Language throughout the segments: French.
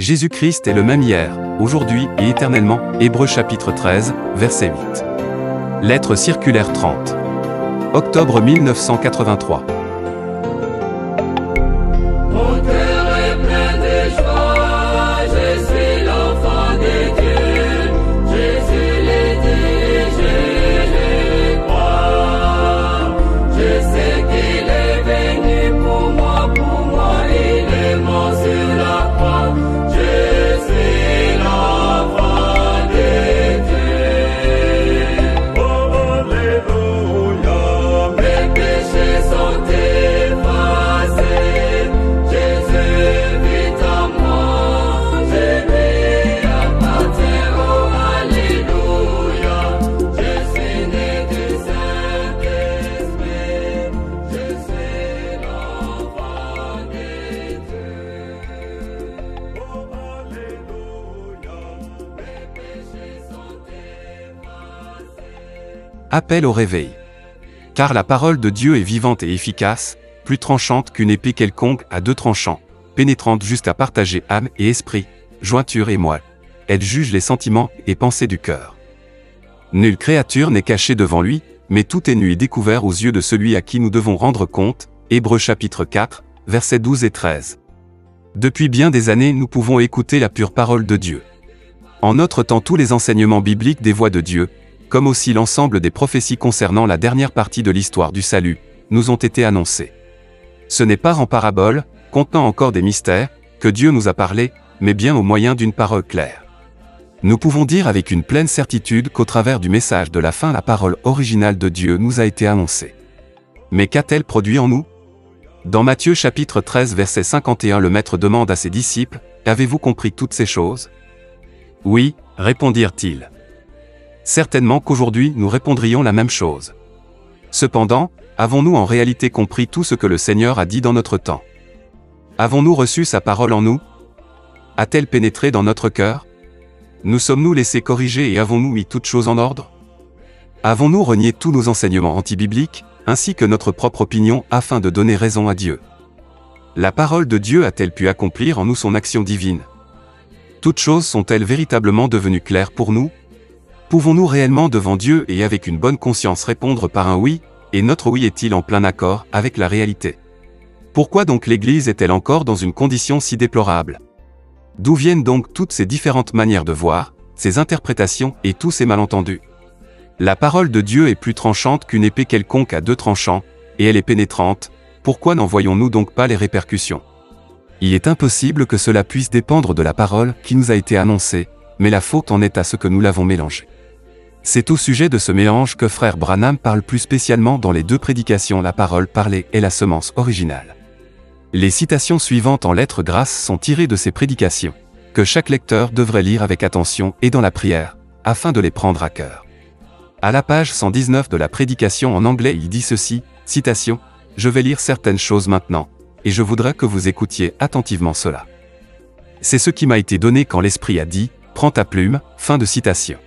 Jésus-Christ est le même hier, aujourd'hui et éternellement. Hébreux chapitre 13, verset 8. Lettre circulaire 30. Octobre 1983. Mon cœur est plein de joie, je suis l'enfant de Dieu. Jésus l'a dit, je le crois. Je sais qu'il est venu pour moi, il est mort sur la croix. Je suis l'enfant de Dieu. Oh, alléluia. Mes péchés sont effacés. Jésus vit en moi, je lui appartiens. Oh, alléluia. Je suis né du Saint-Esprit. Je suis l'enfant de Dieu. Oh, alléluia. Mes péchés sont effacés. Appel au réveil. Car la parole de Dieu est vivante et efficace, plus tranchante qu'une épée quelconque à deux tranchants, pénétrante jusqu'à partager âme et esprit, jointure et moelle. Elle juge les sentiments et pensées du cœur. Nulle créature n'est cachée devant lui, mais tout est nu et découvert aux yeux de celui à qui nous devons rendre compte. Hébreux chapitre 4, versets 12 et 13. Depuis bien des années, nous pouvons écouter la pure parole de Dieu. En notre temps, tous les enseignements bibliques des voies de Dieu, comme aussi l'ensemble des prophéties concernant la dernière partie de l'histoire du salut, nous ont été annoncés. Ce n'est pas en parabole, contenant encore des mystères, que Dieu nous a parlé, mais bien au moyen d'une parole claire. Nous pouvons dire avec une pleine certitude qu'au travers du message de la fin, la parole originale de Dieu nous a été annoncée. Mais qu'a-t-elle produit en nous? Dans Matthieu chapitre 13 verset 51, le Maître demande à ses disciples, « Avez-vous compris toutes ces choses ?» « Oui, répondirent-ils. » Certainement qu'aujourd'hui nous répondrions la même chose. Cependant, avons-nous en réalité compris tout ce que le Seigneur a dit dans notre temps? Avons-nous reçu sa parole en nous? A-t-elle pénétré dans notre cœur? Nous sommes-nous laissés corriger et avons-nous mis toutes choses en ordre? Avons-nous renié tous nos enseignements antibibliques, ainsi que notre propre opinion, afin de donner raison à Dieu? La parole de Dieu a-t-elle pu accomplir en nous son action divine? Toutes choses sont-elles véritablement devenues claires pour nous? Pouvons-nous réellement devant Dieu et avec une bonne conscience répondre par un oui, et notre oui est-il en plein accord avec la réalité? Pourquoi donc l'Église est-elle encore dans une condition si déplorable? D'où viennent donc toutes ces différentes manières de voir, ces interprétations et tous ces malentendus? La parole de Dieu est plus tranchante qu'une épée quelconque à deux tranchants, et elle est pénétrante. Pourquoi n'en voyons-nous donc pas les répercussions? Il est impossible que cela puisse dépendre de la parole qui nous a été annoncée, mais la faute en est à ce que nous l'avons mélangée. C'est au sujet de ce mélange que frère Branham parle plus spécialement dans les deux prédications, la parole parlée et la semence originale. Les citations suivantes en lettres grasses sont tirées de ces prédications, que chaque lecteur devrait lire avec attention et dans la prière, afin de les prendre à cœur. À la page 119 de la prédication en anglais, il dit ceci, citation, « Je vais lire certaines choses maintenant, et je voudrais que vous écoutiez attentivement cela. C'est ce qui m'a été donné quand l'Esprit a dit, prends ta plume, » fin de citation.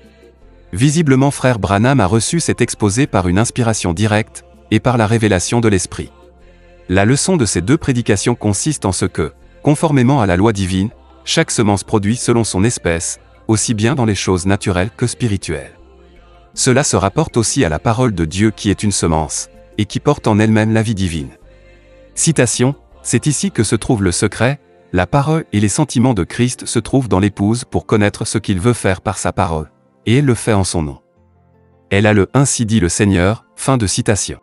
Visiblement frère Branham a reçu cet exposé par une inspiration directe, et par la révélation de l'Esprit. La leçon de ces deux prédications consiste en ce que, conformément à la loi divine, chaque semence produit selon son espèce, aussi bien dans les choses naturelles que spirituelles. Cela se rapporte aussi à la parole de Dieu qui est une semence, et qui porte en elle-même la vie divine. Citation, c'est ici que se trouve le secret, la parole et les sentiments de Christ se trouvent dans l'épouse pour connaître ce qu'il veut faire par sa parole, et elle le fait en son nom. Elle a le « ainsi dit le Seigneur », fin de citation.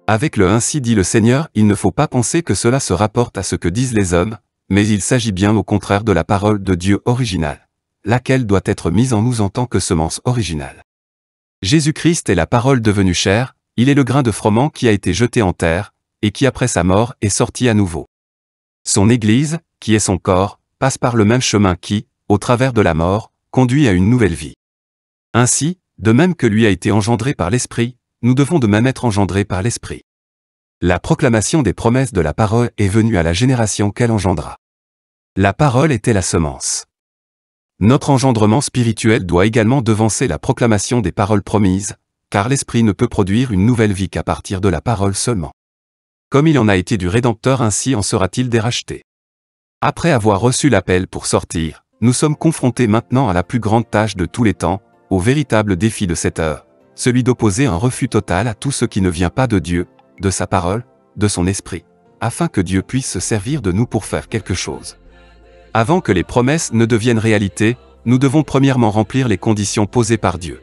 Avec le « ainsi dit le Seigneur », il ne faut pas penser que cela se rapporte à ce que disent les hommes, mais il s'agit bien au contraire de la parole de Dieu originale, laquelle doit être mise en nous en tant que semence originale. Jésus-Christ est la parole devenue chair, il est le grain de froment qui a été jeté en terre, et qui après sa mort est sorti à nouveau. Son Église, qui est son corps, passe par le même chemin qui, au travers de la mort, conduit à une nouvelle vie. Ainsi, de même que lui a été engendré par l'Esprit, nous devons de même être engendrés par l'Esprit. La proclamation des promesses de la parole est venue à la génération qu'elle engendra. La parole était la semence. Notre engendrement spirituel doit également devancer la proclamation des paroles promises, car l'Esprit ne peut produire une nouvelle vie qu'à partir de la parole seulement. Comme il en a été du Rédempteur, ainsi en sera-t-il des rachetés. Après avoir reçu l'appel pour sortir, nous sommes confrontés maintenant à la plus grande tâche de tous les temps, au véritable défi de cette heure, celui d'opposer un refus total à tout ce qui ne vient pas de Dieu, de sa parole, de son esprit, afin que Dieu puisse se servir de nous pour faire quelque chose. Avant que les promesses ne deviennent réalité, nous devons premièrement remplir les conditions posées par Dieu.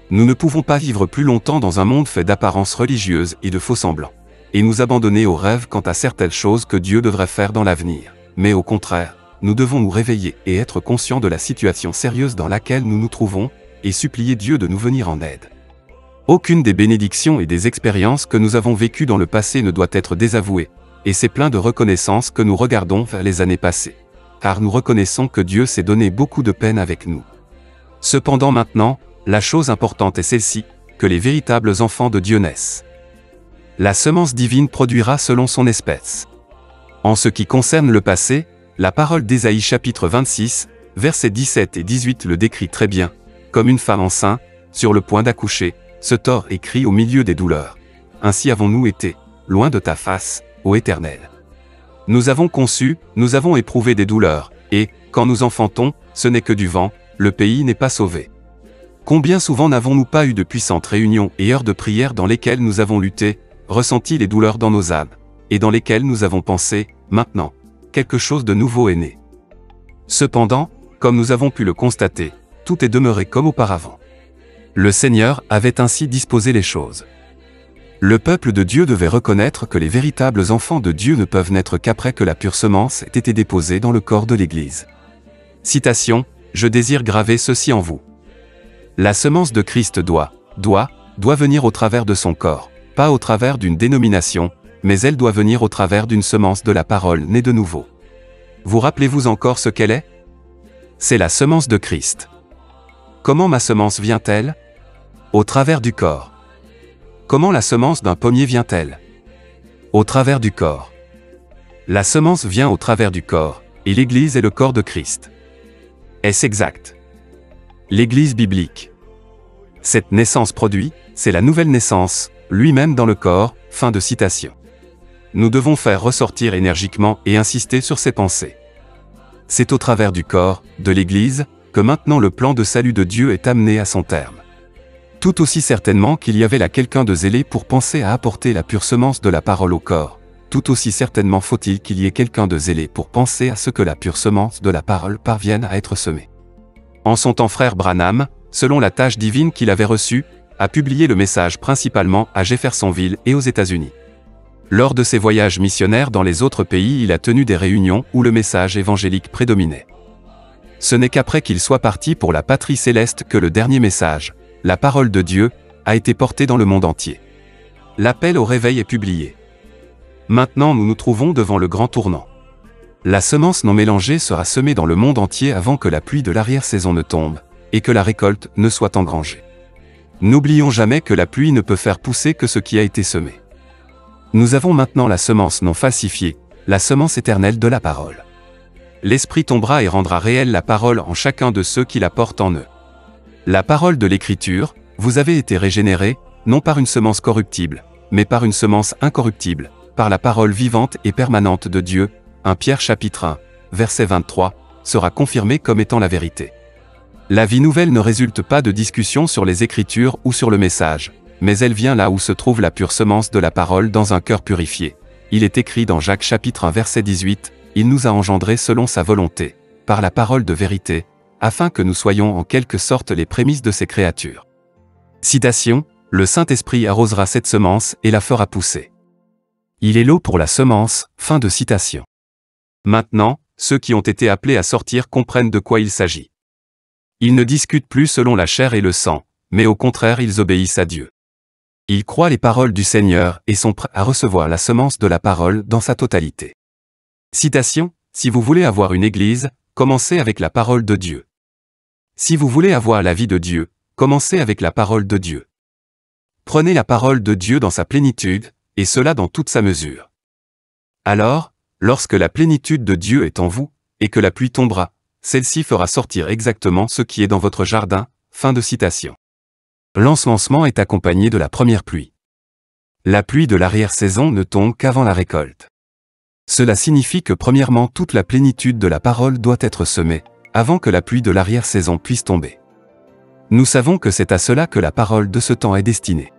Nous ne pouvons pas vivre plus longtemps dans un monde fait d'apparences religieuses et de faux-semblants, et nous abandonner aux rêves quant à certaines choses que Dieu devrait faire dans l'avenir. Mais au contraire, nous devons nous réveiller et être conscients de la situation sérieuse dans laquelle nous nous trouvons, et supplier Dieu de nous venir en aide. Aucune des bénédictions et des expériences que nous avons vécues dans le passé ne doit être désavouée, et c'est plein de reconnaissance que nous regardons vers les années passées. Car nous reconnaissons que Dieu s'est donné beaucoup de peine avec nous. Cependant maintenant, la chose importante est celle-ci, que les véritables enfants de Dieu naissent. La semence divine produira selon son espèce. En ce qui concerne le passé, la parole d'Ésaïe chapitre 26, versets 17 et 18 le décrit très bien, comme une femme enceinte, sur le point d'accoucher, se tord et crie au milieu des douleurs. Ainsi avons-nous été, loin de ta face, ô Éternel. Nous avons conçu, nous avons éprouvé des douleurs, et, quand nous enfantons, ce n'est que du vent, le pays n'est pas sauvé. Combien souvent n'avons-nous pas eu de puissantes réunions et heures de prière dans lesquelles nous avons lutté, ressenti les douleurs dans nos âmes, et dans lesquelles nous avons pensé, maintenant, quelque chose de nouveau est né. Cependant, comme nous avons pu le constater, tout est demeuré comme auparavant. Le Seigneur avait ainsi disposé les choses. Le peuple de Dieu devait reconnaître que les véritables enfants de Dieu ne peuvent naître qu'après que la pure semence ait été déposée dans le corps de l'Église. Citation, « Je désire graver ceci en vous. La semence de Christ doit venir au travers de son corps, pas au travers d'une dénomination, mais elle doit venir au travers d'une semence de la parole née de nouveau. Vous rappelez-vous encore ce qu'elle est? C'est la semence de Christ. Comment ma semence vient-elle? Au travers du corps. Comment la semence d'un pommier vient-elle? Au travers du corps. La semence vient au travers du corps, et l'Église est le corps de Christ. Est-ce exact? L'Église biblique. Cette naissance produit, c'est la nouvelle naissance, lui-même dans le corps, fin de citation. Nous devons faire ressortir énergiquement et insister sur ces pensées. C'est au travers du corps, de l'Église, que maintenant le plan de salut de Dieu est amené à son terme. Tout aussi certainement qu'il y avait là quelqu'un de zélé pour penser à apporter la pure semence de la parole au corps, tout aussi certainement faut-il qu'il y ait quelqu'un de zélé pour penser à ce que la pure semence de la parole parvienne à être semée. En son temps, frère Branham, selon la tâche divine qu'il avait reçue, a publié le message principalement à Jeffersonville et aux États-Unis. Lors de ses voyages missionnaires dans les autres pays, il a tenu des réunions où le message évangélique prédominait. Ce n'est qu'après qu'il soit parti pour la patrie céleste que le dernier message, la parole de Dieu, a été portée dans le monde entier. L'appel au réveil est publié. Maintenant nous nous trouvons devant le grand tournant. La semence non mélangée sera semée dans le monde entier avant que la pluie de l'arrière-saison ne tombe, et que la récolte ne soit engrangée. N'oublions jamais que la pluie ne peut faire pousser que ce qui a été semé. Nous avons maintenant la semence non falsifiée, la semence éternelle de la parole. L'Esprit tombera et rendra réelle la parole en chacun de ceux qui la portent en eux. La parole de l'Écriture, vous avez été régénérés, non par une semence corruptible, mais par une semence incorruptible, par la parole vivante et permanente de Dieu, 1 Pierre chapitre 1, verset 23, sera confirmée comme étant la vérité. La vie nouvelle ne résulte pas de discussion sur les Écritures ou sur le message, mais elle vient là où se trouve la pure semence de la parole dans un cœur purifié. Il est écrit dans Jacques chapitre 1 verset 18, « Il nous a engendrés selon sa volonté, par la parole de vérité, afin que nous soyons en quelque sorte les prémices de ses créatures. » Citation, « Le Saint-Esprit arrosera cette semence et la fera pousser. Il est l'eau pour la semence. » Fin de citation. Maintenant, ceux qui ont été appelés à sortir comprennent de quoi il s'agit. Ils ne discutent plus selon la chair et le sang, mais au contraire ils obéissent à Dieu. Ils croient les paroles du Seigneur et sont prêts à recevoir la semence de la parole dans sa totalité. Citation, « Si vous voulez avoir une église, commencez avec la parole de Dieu. Si vous voulez avoir la vie de Dieu, commencez avec la parole de Dieu. Prenez la parole de Dieu dans sa plénitude, et cela dans toute sa mesure. Alors, lorsque la plénitude de Dieu est en vous, et que la pluie tombera, celle-ci fera sortir exactement ce qui est dans votre jardin. » Fin de citation. L'ensemencement est accompagné de la première pluie. La pluie de l'arrière-saison ne tombe qu'avant la récolte. Cela signifie que premièrement toute la plénitude de la parole doit être semée, avant que la pluie de l'arrière-saison puisse tomber. Nous savons que c'est à cela que la parole de ce temps est destinée.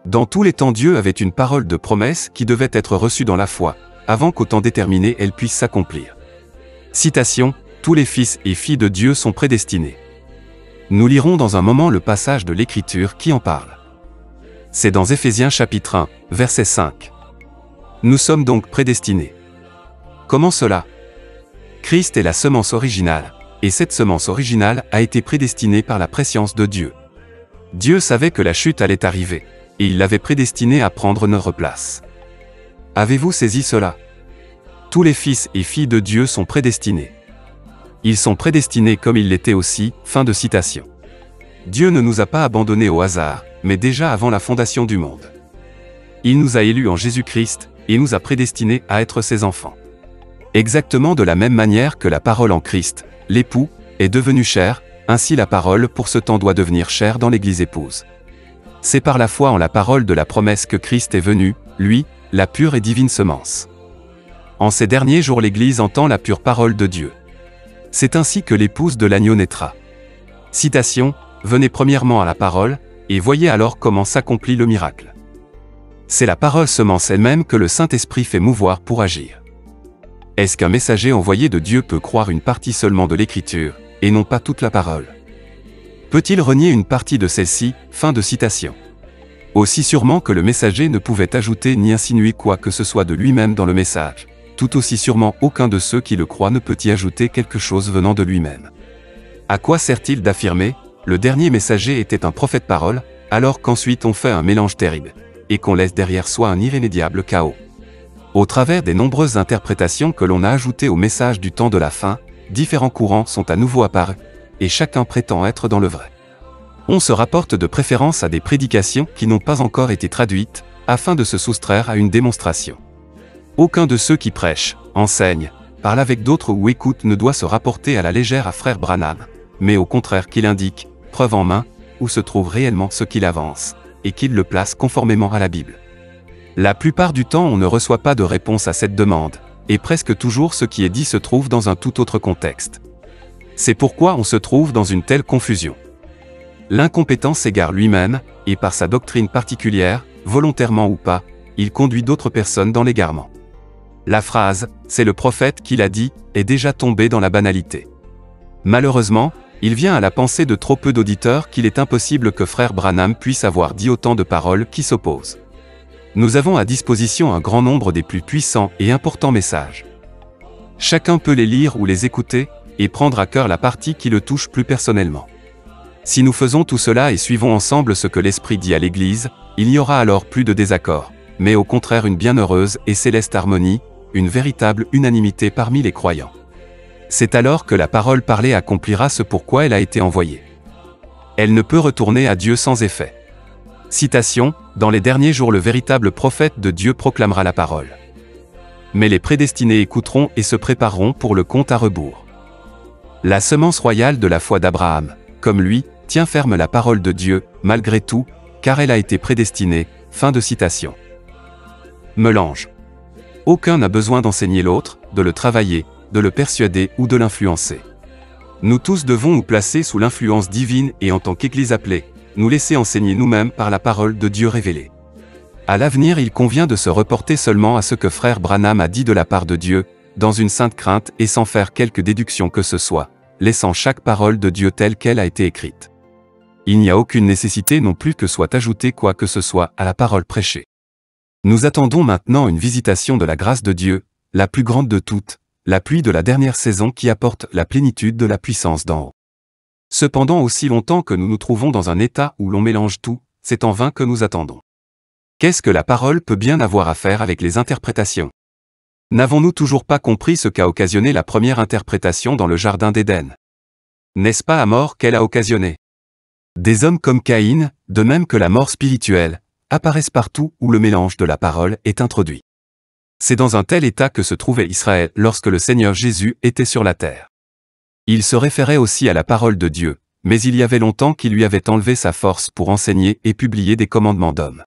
Dans tous les temps Dieu avait une parole de promesse qui devait être reçue dans la foi, avant qu'au temps déterminé elle puisse s'accomplir. Citation, tous les fils et filles de Dieu sont prédestinés. Nous lirons dans un moment le passage de l'Écriture qui en parle. C'est dans Éphésiens chapitre 1, verset 5. Nous sommes donc prédestinés. Comment cela? Christ est la semence originale, et cette semence originale a été prédestinée par la prescience de Dieu. Dieu savait que la chute allait arriver, et il l'avait prédestinée à prendre notre place. Avez-vous saisi cela? Tous les fils et filles de Dieu sont prédestinés. Ils sont prédestinés comme ils l'étaient aussi, fin de citation. Dieu ne nous a pas abandonnés au hasard, mais déjà avant la fondation du monde. Il nous a élus en Jésus-Christ, et nous a prédestinés à être ses enfants. Exactement de la même manière que la parole en Christ, l'époux, est devenue chair, ainsi la parole pour ce temps doit devenir chair dans l'Église épouse. C'est par la foi en la parole de la promesse que Christ est venu, lui, la pure et divine semence. En ces derniers jours l'Église entend la pure parole de Dieu. C'est ainsi que l'épouse de l'agneau naîtra. Citation, venez premièrement à la parole, et voyez alors comment s'accomplit le miracle. C'est la parole semence elle-même que le Saint-Esprit fait mouvoir pour agir. Est-ce qu'un messager envoyé de Dieu peut croire une partie seulement de l'Écriture, et non pas toute la parole? Peut-il renier une partie de celle-ci? Fin de citation. Aussi sûrement que le messager ne pouvait ajouter ni insinuer quoi que ce soit de lui-même dans le message, tout aussi sûrement aucun de ceux qui le croient ne peut y ajouter quelque chose venant de lui-même. À quoi sert-il d'affirmer « le dernier messager était un prophète parole » alors qu'ensuite on fait un mélange terrible, et qu'on laisse derrière soi un irrémédiable chaos? Au travers des nombreuses interprétations que l'on a ajoutées au message du temps de la fin, différents courants sont à nouveau apparus, et chacun prétend être dans le vrai. On se rapporte de préférence à des prédications qui n'ont pas encore été traduites, afin de se soustraire à une démonstration. Aucun de ceux qui prêchent, enseignent, parlent avec d'autres ou écoutent ne doit se rapporter à la légère à frère Branham, mais au contraire qu'il indique, preuve en main, où se trouve réellement ce qu'il avance, et qu'il le place conformément à la Bible. La plupart du temps on ne reçoit pas de réponse à cette demande, et presque toujours ce qui est dit se trouve dans un tout autre contexte. C'est pourquoi on se trouve dans une telle confusion. L'incompétent s'égare lui-même, et par sa doctrine particulière, volontairement ou pas, il conduit d'autres personnes dans l'égarement. La phrase « c'est le prophète qui l'a dit » est déjà tombée dans la banalité. Malheureusement, il vient à la pensée de trop peu d'auditeurs qu'il est impossible que frère Branham puisse avoir dit autant de paroles qui s'opposent. Nous avons à disposition un grand nombre des plus puissants et importants messages. Chacun peut les lire ou les écouter, et prendre à cœur la partie qui le touche plus personnellement. Si nous faisons tout cela et suivons ensemble ce que l'Esprit dit à l'Église, il n'y aura alors plus de désaccord, mais au contraire une bienheureuse et céleste harmonie, une véritable unanimité parmi les croyants. C'est alors que la parole parlée accomplira ce pourquoi elle a été envoyée. Elle ne peut retourner à Dieu sans effet. Citation, dans les derniers jours le véritable prophète de Dieu proclamera la parole. Mais les prédestinés écouteront et se prépareront pour le compte à rebours. La semence royale de la foi d'Abraham, comme lui, tient ferme la parole de Dieu, malgré tout, car elle a été prédestinée, fin de citation. Mélange. Aucun n'a besoin d'enseigner l'autre, de le travailler, de le persuader ou de l'influencer. Nous tous devons nous placer sous l'influence divine et en tant qu'Église appelée, nous laisser enseigner nous-mêmes par la parole de Dieu révélée. À l'avenir il convient de se reporter seulement à ce que frère Branham a dit de la part de Dieu, dans une sainte crainte et sans faire quelque déduction que ce soit, laissant chaque parole de Dieu telle qu'elle a été écrite. Il n'y a aucune nécessité non plus que soit ajouté quoi que ce soit à la parole prêchée. Nous attendons maintenant une visitation de la grâce de Dieu, la plus grande de toutes, la pluie de la dernière saison qui apporte la plénitude de la puissance d'en haut. Cependant aussi longtemps que nous nous trouvons dans un état où l'on mélange tout, c'est en vain que nous attendons. Qu'est-ce que la parole peut bien avoir à faire avec les interprétations? N'avons-nous toujours pas compris ce qu'a occasionné la première interprétation dans le Jardin d'Éden? N'est-ce pas la mort qu'elle a occasionnée? Des hommes comme Caïn, de même que la mort spirituelle, apparaissent partout où le mélange de la parole est introduit. C'est dans un tel état que se trouvait Israël lorsque le Seigneur Jésus était sur la terre. Il se référait aussi à la parole de Dieu, mais il y avait longtemps qu'il lui avait enlevé sa force pour enseigner et publier des commandements d'hommes.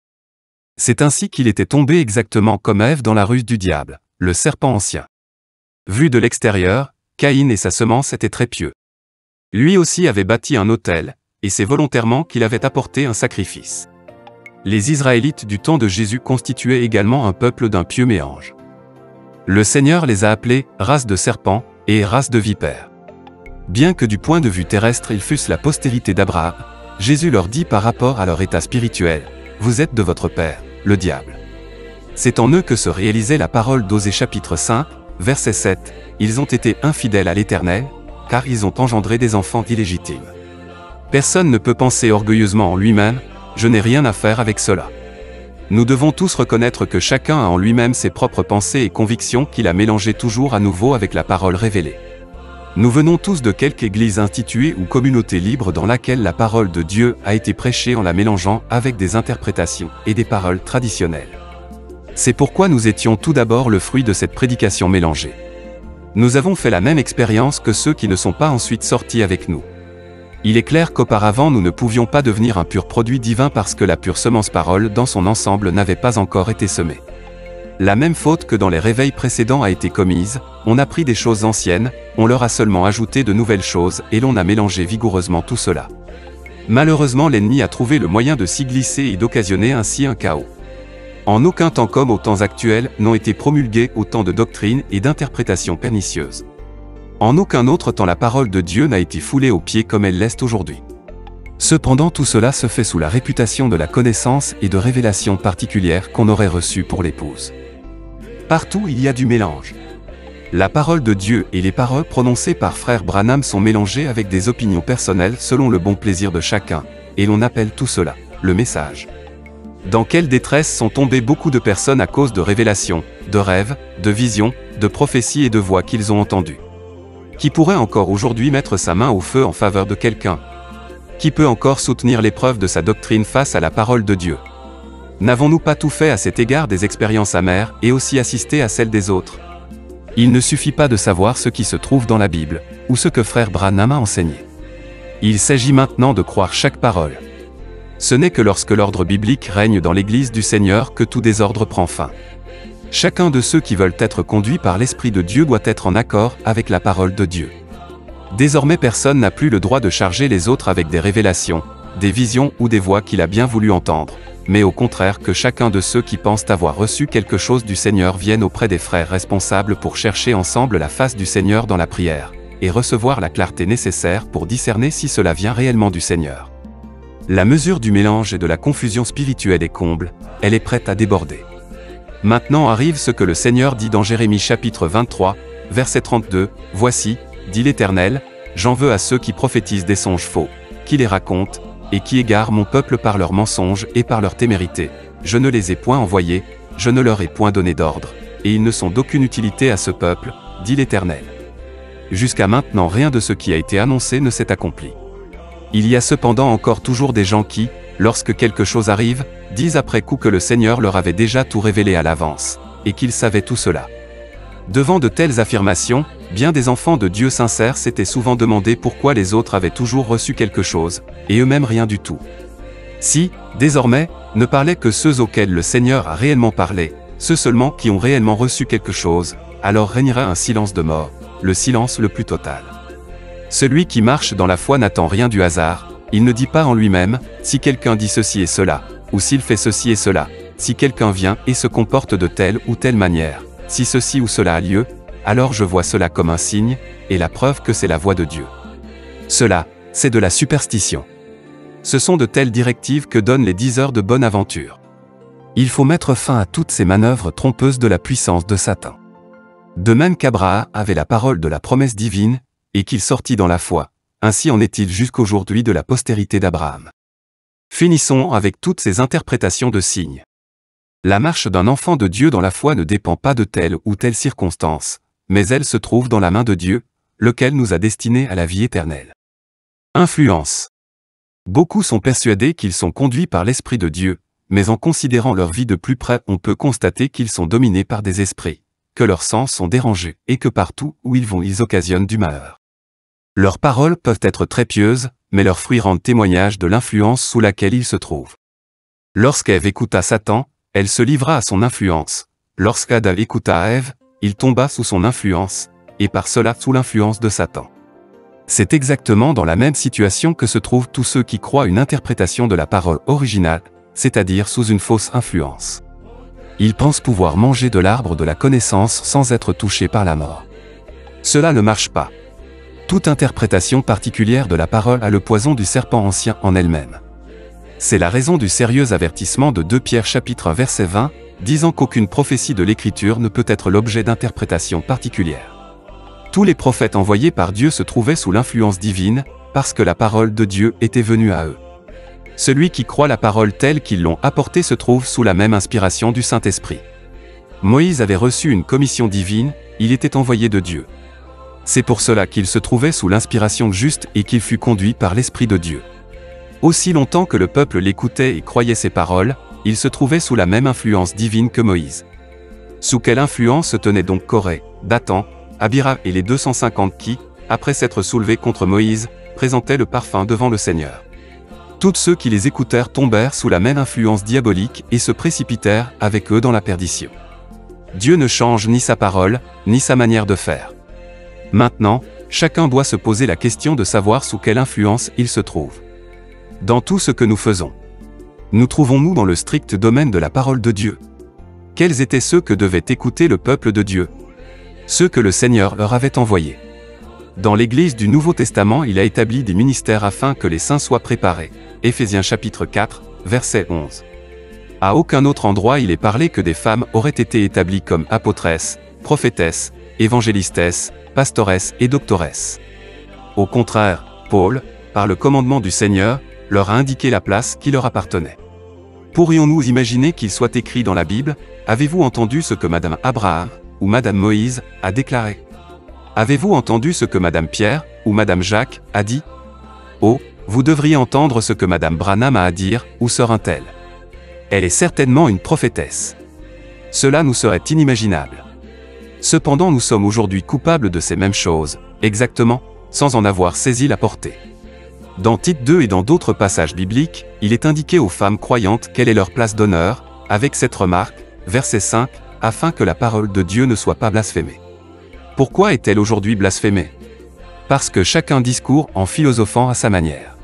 C'est ainsi qu'il était tombé exactement comme Ève dans la ruse du diable, le serpent ancien. Vu de l'extérieur, Caïn et sa semence étaient très pieux. Lui aussi avait bâti un autel, et c'est volontairement qu'il avait apporté un sacrifice. Les Israélites du temps de Jésus constituaient également un peuple d'un pieux mélange. Le Seigneur les a appelés « race de serpents » et « race de vipères ». Bien que du point de vue terrestre ils fussent la postérité d'Abraham, Jésus leur dit par rapport à leur état spirituel, « Vous êtes de votre père, le diable ». C'est en eux que se réalisait la parole d'Osée chapitre 5, verset 7, « Ils ont été infidèles à l'Éternel, car ils ont engendré des enfants illégitimes. » Personne ne peut penser orgueilleusement en lui-même, « Je n'ai rien à faire avec cela ». Nous devons tous reconnaître que chacun a en lui-même ses propres pensées et convictions qu'il a mélangées toujours à nouveau avec la parole révélée. Nous venons tous de quelque église instituée ou communauté libre dans laquelle la parole de Dieu a été prêchée en la mélangeant avec des interprétations et des paroles traditionnelles. C'est pourquoi nous étions tout d'abord le fruit de cette prédication mélangée. Nous avons fait la même expérience que ceux qui ne sont pas ensuite sortis avec nous. Il est clair qu'auparavant nous ne pouvions pas devenir un pur produit divin parce que la pure semence parole dans son ensemble n'avait pas encore été semée. La même faute que dans les réveils précédents a été commise, on a pris des choses anciennes, on leur a seulement ajouté de nouvelles choses et l'on a mélangé vigoureusement tout cela. Malheureusement l'ennemi a trouvé le moyen de s'y glisser et d'occasionner ainsi un chaos. En aucun temps comme aux temps actuels n'ont été promulguées autant de doctrines et d'interprétations pernicieuses. En aucun autre temps la parole de Dieu n'a été foulée aux pieds comme elle l'est aujourd'hui. Cependant tout cela se fait sous la réputation de la connaissance et de révélation particulière qu'on aurait reçue pour l'épouse. Partout il y a du mélange. La parole de Dieu et les paroles prononcées par frère Branham sont mélangées avec des opinions personnelles selon le bon plaisir de chacun, et l'on appelle tout cela le message. Dans quelle détresse sont tombées beaucoup de personnes à cause de révélations, de rêves, de visions, de prophéties et de voix qu'ils ont entendues. Qui pourrait encore aujourd'hui mettre sa main au feu en faveur de quelqu'un? Qui peut encore soutenir l'épreuve de sa doctrine face à la parole de Dieu? N'avons-nous pas tout fait à cet égard des expériences amères et aussi assisté à celles des autres? Il ne suffit pas de savoir ce qui se trouve dans la Bible, ou ce que frère Branham a enseigné. Il s'agit maintenant de croire chaque parole. Ce n'est que lorsque l'ordre biblique règne dans l'Église du Seigneur que tout désordre prend fin. Chacun de ceux qui veulent être conduits par l'Esprit de Dieu doit être en accord avec la parole de Dieu. Désormais personne n'a plus le droit de charger les autres avec des révélations, des visions ou des voix qu'il a bien voulu entendre, mais au contraire que chacun de ceux qui pensent avoir reçu quelque chose du Seigneur vienne auprès des frères responsables pour chercher ensemble la face du Seigneur dans la prière, et recevoir la clarté nécessaire pour discerner si cela vient réellement du Seigneur. La mesure du mélange et de la confusion spirituelle est comble, elle est prête à déborder. Maintenant arrive ce que le Seigneur dit dans Jérémie chapitre 23, verset 32, « Voici, dit l'Éternel, j'en veux à ceux qui prophétisent des songes faux, qui les racontent, et qui égarent mon peuple par leurs mensonges et par leur témérité. Je ne les ai point envoyés, je ne leur ai point donné d'ordre, et ils ne sont d'aucune utilité à ce peuple, dit l'Éternel. » Jusqu'à maintenant rien de ce qui a été annoncé ne s'est accompli. Il y a cependant encore toujours des gens qui, lorsque quelque chose arrive, disent après coup que le Seigneur leur avait déjà tout révélé à l'avance, et qu'ils savaient tout cela. Devant de telles affirmations, bien des enfants de Dieu sincères s'étaient souvent demandé pourquoi les autres avaient toujours reçu quelque chose, et eux-mêmes rien du tout. Si, désormais, ne parlaient que ceux auxquels le Seigneur a réellement parlé, ceux seulement qui ont réellement reçu quelque chose, alors régnera un silence de mort, le silence le plus total. Celui qui marche dans la foi n'attend rien du hasard, il ne dit pas en lui-même, si quelqu'un dit ceci et cela, ou s'il fait ceci et cela, si quelqu'un vient et se comporte de telle ou telle manière, si ceci ou cela a lieu, alors je vois cela comme un signe, et la preuve que c'est la voix de Dieu. Cela, c'est de la superstition. Ce sont de telles directives que donnent les 10 heures de bonne aventure. Il faut mettre fin à toutes ces manœuvres trompeuses de la puissance de Satan. De même qu'Abraham avait la parole de la promesse divine, et qu'il sortit dans la foi, ainsi en est-il jusqu'aujourd'hui de la postérité d'Abraham. Finissons avec toutes ces interprétations de signes. La marche d'un enfant de Dieu dans la foi ne dépend pas de telle ou telle circonstance, mais elle se trouve dans la main de Dieu, lequel nous a destinés à la vie éternelle. Influence. Beaucoup sont persuadés qu'ils sont conduits par l'Esprit de Dieu, mais en considérant leur vie de plus près on peut constater qu'ils sont dominés par des esprits, que leurs sens sont dérangés et que partout où ils vont ils occasionnent du malheur. Leurs paroles peuvent être très pieuses, mais leurs fruits rendent témoignage de l'influence sous laquelle ils se trouvent. Lorsqu'Ève écouta Satan, elle se livra à son influence. Lorsqu'Adam écouta Ève, il tomba sous son influence, et par cela sous l'influence de Satan. C'est exactement dans la même situation que se trouvent tous ceux qui croient une interprétation de la parole originale, c'est-à-dire sous une fausse influence. Ils pensent pouvoir manger de l'arbre de la connaissance sans être touchés par la mort. Cela ne marche pas. Toute interprétation particulière de la parole a le poison du serpent ancien en elle-même. C'est la raison du sérieux avertissement de 2 Pierre chapitre 1 verset 20, disant qu'aucune prophétie de l'Écriture ne peut être l'objet d'interprétation particulière. Tous les prophètes envoyés par Dieu se trouvaient sous l'influence divine, parce que la parole de Dieu était venue à eux. Celui qui croit la parole telle qu'ils l'ont apportée se trouve sous la même inspiration du Saint-Esprit. Moïse avait reçu une commission divine, il était envoyé de Dieu. C'est pour cela qu'il se trouvait sous l'inspiration juste et qu'il fut conduit par l'Esprit de Dieu. Aussi longtemps que le peuple l'écoutait et croyait ses paroles, il se trouvait sous la même influence divine que Moïse. Sous quelle influence se tenaient donc Coré, Dathan, Abiram et les 250 qui, après s'être soulevés contre Moïse, présentaient le parfum devant le Seigneur. Tous ceux qui les écoutèrent tombèrent sous la même influence diabolique et se précipitèrent avec eux dans la perdition. Dieu ne change ni sa parole, ni sa manière de faire. Maintenant, chacun doit se poser la question de savoir sous quelle influence il se trouve. Dans tout ce que nous faisons, nous trouvons-nous dans le strict domaine de la parole de Dieu? Quels étaient ceux que devait écouter le peuple de Dieu? Ceux que le Seigneur leur avait envoyés. Dans l'Église du Nouveau Testament, il a établi des ministères afin que les saints soient préparés. Éphésiens chapitre 4, verset 11. À aucun autre endroit il est parlé que des femmes auraient été établies comme apôtresses, prophétesses, évangélistesses, pastoresses et doctoresses. Au contraire, Paul, par le commandement du Seigneur, leur a indiqué la place qui leur appartenait. Pourrions-nous imaginer qu'il soit écrit dans la Bible, « Avez-vous entendu ce que Madame Abraham, ou Madame Moïse, a déclaré? Avez-vous entendu ce que Madame Pierre, ou Madame Jacques, a dit? Oh, vous devriez entendre ce que Madame Branham a à dire, ou sœur un-tel. Elle est certainement une prophétesse. Cela nous serait inimaginable. Cependant nous sommes aujourd'hui coupables de ces mêmes choses, exactement, sans en avoir saisi la portée. Dans Tite 2 et dans d'autres passages bibliques, il est indiqué aux femmes croyantes quelle est leur place d'honneur, avec cette remarque, verset 5, afin que la parole de Dieu ne soit pas blasphémée. Pourquoi est-elle aujourd'hui blasphémée? Parce que chacun discourt en philosophant à sa manière.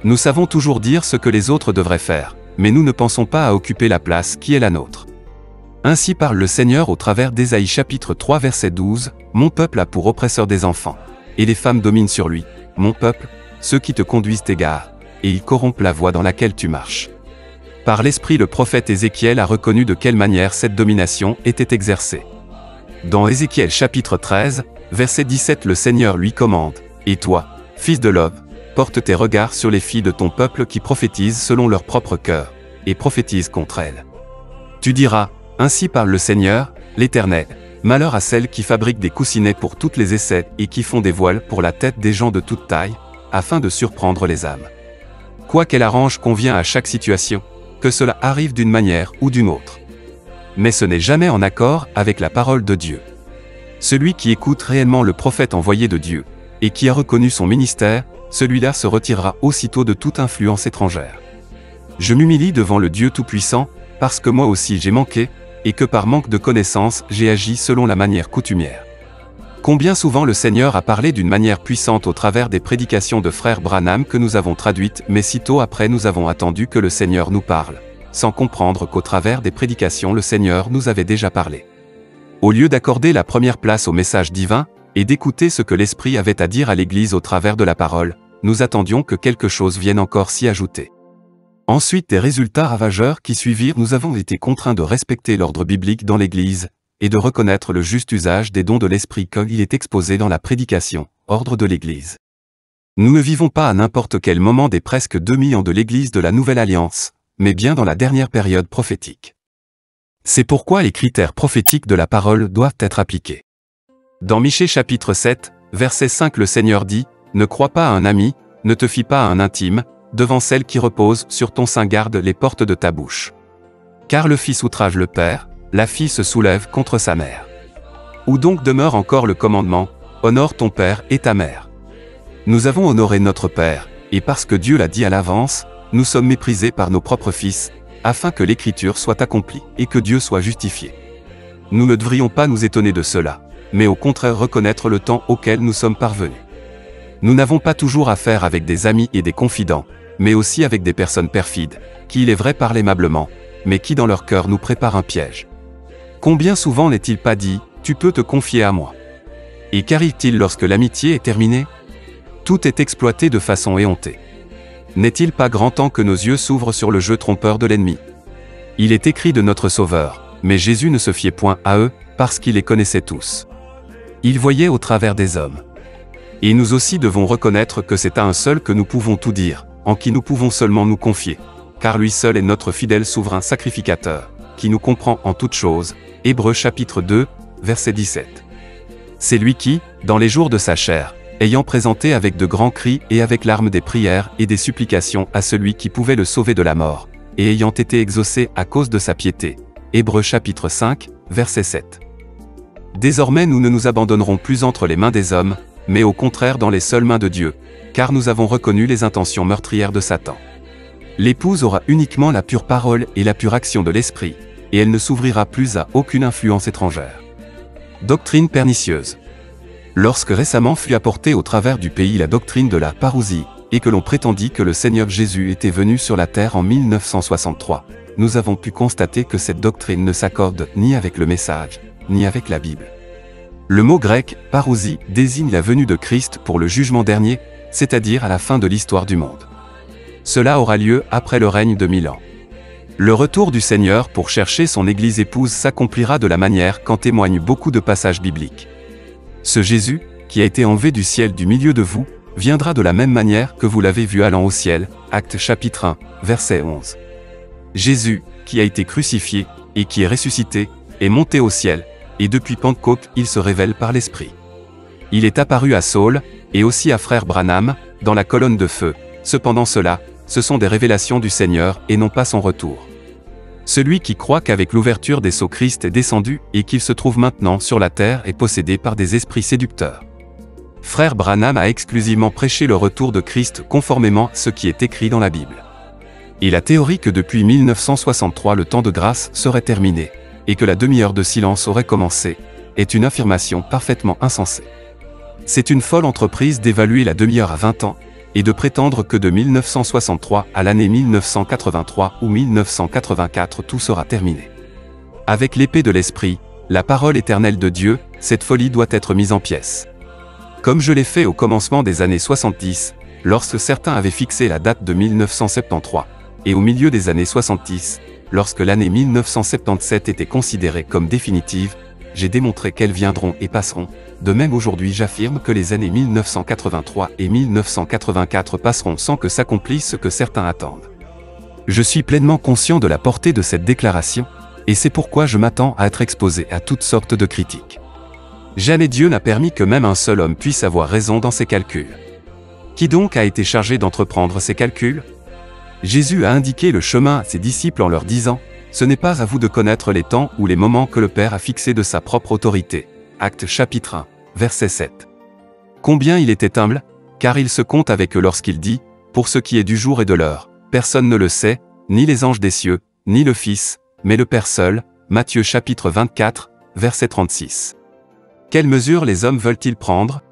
Nous savons toujours dire ce que les autres devraient faire, mais nous ne pensons pas à occuper la place qui est la nôtre. Ainsi parle le Seigneur au travers d'Ésaïe chapitre 3 verset 12, « Mon peuple a pour oppresseur des enfants, et les femmes dominent sur lui. Mon peuple, ceux qui te conduisent t'égarent, et ils corrompent la voie dans laquelle tu marches. » Par l'Esprit le prophète Ézéchiel a reconnu de quelle manière cette domination était exercée. Dans Ézéchiel chapitre 13, verset 17 le Seigneur lui commande, « Et toi, fils de l'homme, porte tes regards sur les filles de ton peuple qui prophétisent selon leur propre cœur, et prophétise contre elles. Tu diras, ainsi parle le Seigneur, l'Éternel, malheur à celles qui fabriquent des coussinets pour toutes les essais et qui font des voiles pour la tête des gens de toute taille, afin de surprendre les âmes. Quoi qu'elle arrange convient à chaque situation, que cela arrive d'une manière ou d'une autre. Mais ce n'est jamais en accord avec la parole de Dieu. Celui qui écoute réellement le prophète envoyé de Dieu, et qui a reconnu son ministère, celui-là se retirera aussitôt de toute influence étrangère. Je m'humilie devant le Dieu Tout-Puissant, parce que moi aussi j'ai manqué, et que par manque de connaissance j'ai agi selon la manière coutumière. Combien souvent le Seigneur a parlé d'une manière puissante au travers des prédications de frère Branham que nous avons traduites, mais sitôt après nous avons attendu que le Seigneur nous parle, sans comprendre qu'au travers des prédications le Seigneur nous avait déjà parlé. Au lieu d'accorder la première place au message divin, et d'écouter ce que l'Esprit avait à dire à l'Église au travers de la parole, nous attendions que quelque chose vienne encore s'y ajouter. Ensuite des résultats ravageurs qui suivirent, nous avons été contraints de respecter l'ordre biblique dans l'Église, et de reconnaître le juste usage des dons de l'Esprit comme il est exposé dans la prédication, ordre de l'Église. Nous ne vivons pas à n'importe quel moment des presque 2000 ans de l'Église de la Nouvelle Alliance, mais bien dans la dernière période prophétique. C'est pourquoi les critères prophétiques de la parole doivent être appliqués. Dans Michée chapitre 7, verset 5 le Seigneur dit, « Ne crois pas à un ami, ne te fie pas à un intime, devant celle qui repose sur ton sein garde les portes de ta bouche. Car le fils outrage le père, la fille se soulève contre sa mère. Où donc demeure encore le commandement, honore ton père et ta mère. Nous avons honoré notre père, et parce que Dieu l'a dit à l'avance, nous sommes méprisés par nos propres fils, afin que l'écriture soit accomplie et que Dieu soit justifié. Nous ne devrions pas nous étonner de cela, mais au contraire reconnaître le temps auquel nous sommes parvenus. Nous n'avons pas toujours affaire avec des amis et des confidents, mais aussi avec des personnes perfides, qui il est vrai parlent aimablement, mais qui dans leur cœur nous préparent un piège. Combien souvent n'est-il pas dit, tu peux te confier à moi? Et qu'arrive-t-il lorsque l'amitié est terminée? Tout est exploité de façon éhontée. N'est-il pas grand temps que nos yeux s'ouvrent sur le jeu trompeur de l'ennemi? Il est écrit de notre Sauveur, mais Jésus ne se fiait point à eux, parce qu'il les connaissait tous. Il voyait au travers des hommes. Et nous aussi devons reconnaître que c'est à un seul que nous pouvons tout dire, en qui nous pouvons seulement nous confier, car lui seul est notre fidèle souverain sacrificateur, qui nous comprend en toutes choses. Hébreux chapitre 2, verset 17. C'est lui qui, dans les jours de sa chair, ayant présenté avec de grands cris et avec larmes des prières et des supplications à celui qui pouvait le sauver de la mort, et ayant été exaucé à cause de sa piété. Hébreux chapitre 5, verset 7. Désormais nous ne nous abandonnerons plus entre les mains des hommes, mais au contraire dans les seules mains de Dieu, car nous avons reconnu les intentions meurtrières de Satan. L'épouse aura uniquement la pure parole et la pure action de l'esprit, et elle ne s'ouvrira plus à aucune influence étrangère. Doctrine pernicieuse. Lorsque récemment fut apportée au travers du pays la doctrine de la parousie, et que l'on prétendit que le Seigneur Jésus était venu sur la terre en 1963, nous avons pu constater que cette doctrine ne s'accorde ni avec le message, ni avec la Bible. Le mot grec « parousie » désigne la venue de Christ pour le jugement dernier, c'est-à-dire à la fin de l'histoire du monde. Cela aura lieu après le règne de 1000 ans. Le retour du Seigneur pour chercher son Église épouse s'accomplira de la manière qu'en témoignent beaucoup de passages bibliques. Ce Jésus, qui a été enlevé du ciel du milieu de vous, viendra de la même manière que vous l'avez vu allant au ciel, Actes chapitre 1, verset 11. Jésus, qui a été crucifié, et qui est ressuscité, est monté au ciel, et depuis Pentecôte il se révèle par l'Esprit. Il est apparu à Saul, et aussi à frère Branham, dans la colonne de feu. Cependant cela, ce sont des révélations du Seigneur et non pas son retour. Celui qui croit qu'avec l'ouverture des sceaux Christ est descendu et qu'il se trouve maintenant sur la terre est possédé par des esprits séducteurs. Frère Branham a exclusivement prêché le retour de Christ conformément à ce qui est écrit dans la Bible. Et la théorie que depuis 1963 le temps de grâce serait terminé, et que la demi-heure de silence aurait commencé, est une affirmation parfaitement insensée. C'est une folle entreprise d'évaluer la demi-heure à 20 ans, et de prétendre que de 1963 à l'année 1983 ou 1984 tout sera terminé. Avec l'épée de l'Esprit, la parole éternelle de Dieu, cette folie doit être mise en pièces. Comme je l'ai fait au commencement des années 70, lorsque certains avaient fixé la date de 1973, et au milieu des années 70, lorsque l'année 1977 était considérée comme définitive, j'ai démontré qu'elles viendront et passeront. De même aujourd'hui j'affirme que les années 1983 et 1984 passeront sans que s'accomplisse ce que certains attendent. Je suis pleinement conscient de la portée de cette déclaration, et c'est pourquoi je m'attends à être exposé à toutes sortes de critiques. Jamais Dieu n'a permis que même un seul homme puisse avoir raison dans ses calculs. Qui donc a été chargé d'entreprendre ces calculs? Jésus a indiqué le chemin à ses disciples en leur disant « Ce n'est pas à vous de connaître les temps ou les moments que le Père a fixés de sa propre autorité. » Actes chapitre 1, verset 7. Combien il était humble, car il se compte avec eux lorsqu'il dit « Pour ce qui est du jour et de l'heure, personne ne le sait, ni les anges des cieux, ni le Fils, mais le Père seul. » Matthieu chapitre 24, verset 36. Quelles mesures les hommes veulent-ils prendre?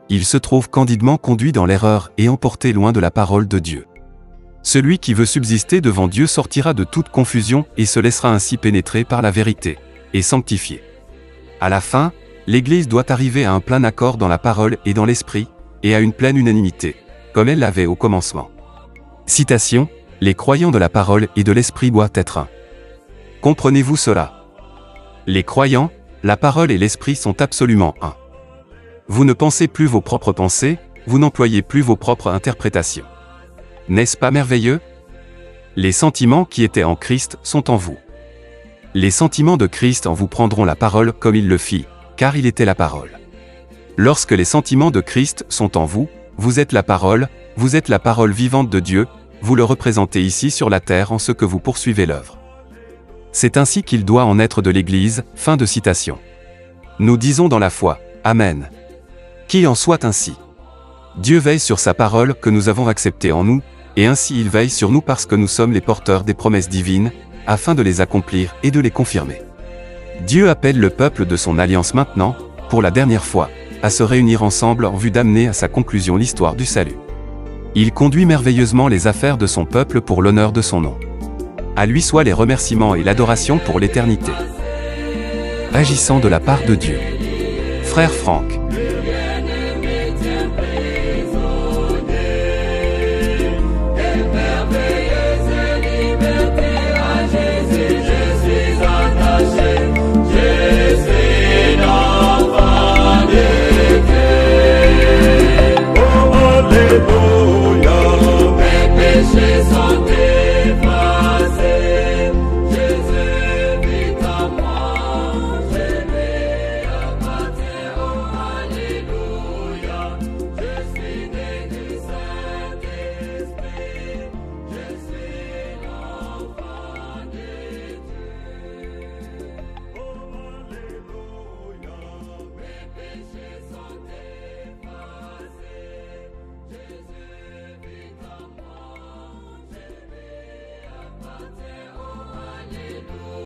Ils se trouvent candidement conduits dans l'erreur et emportés loin de la parole de Dieu. Celui qui veut subsister devant Dieu sortira de toute confusion et se laissera ainsi pénétrer par la vérité, et sanctifier. À la fin, l'Église doit arriver à un plein accord dans la parole et dans l'esprit, et à une pleine unanimité, comme elle l'avait au commencement. Citation, « Les croyants de la parole et de l'esprit doivent être un. » Comprenez-vous cela? Les croyants, la parole et l'esprit sont absolument un. Vous ne pensez plus vos propres pensées, vous n'employez plus vos propres interprétations. N'est-ce pas merveilleux? Les sentiments qui étaient en Christ sont en vous. Les sentiments de Christ en vous prendront la parole comme il le fit, car il était la parole. Lorsque les sentiments de Christ sont en vous, vous êtes la parole vivante de Dieu, vous le représentez ici sur la terre en ce que vous poursuivez l'œuvre. C'est ainsi qu'il doit en être de l'Église. Fin de citation. Nous disons dans la foi, Amen. Qu'il en soit ainsi. Dieu veille sur sa parole que nous avons acceptée en nous, et ainsi il veille sur nous parce que nous sommes les porteurs des promesses divines, afin de les accomplir et de les confirmer. Dieu appelle le peuple de son alliance maintenant, pour la dernière fois, à se réunir ensemble en vue d'amener à sa conclusion l'histoire du salut. Il conduit merveilleusement les affaires de son peuple pour l'honneur de son nom. À lui soient les remerciements et l'adoration pour l'éternité. Agissant de la part de Dieu. Frère Franck.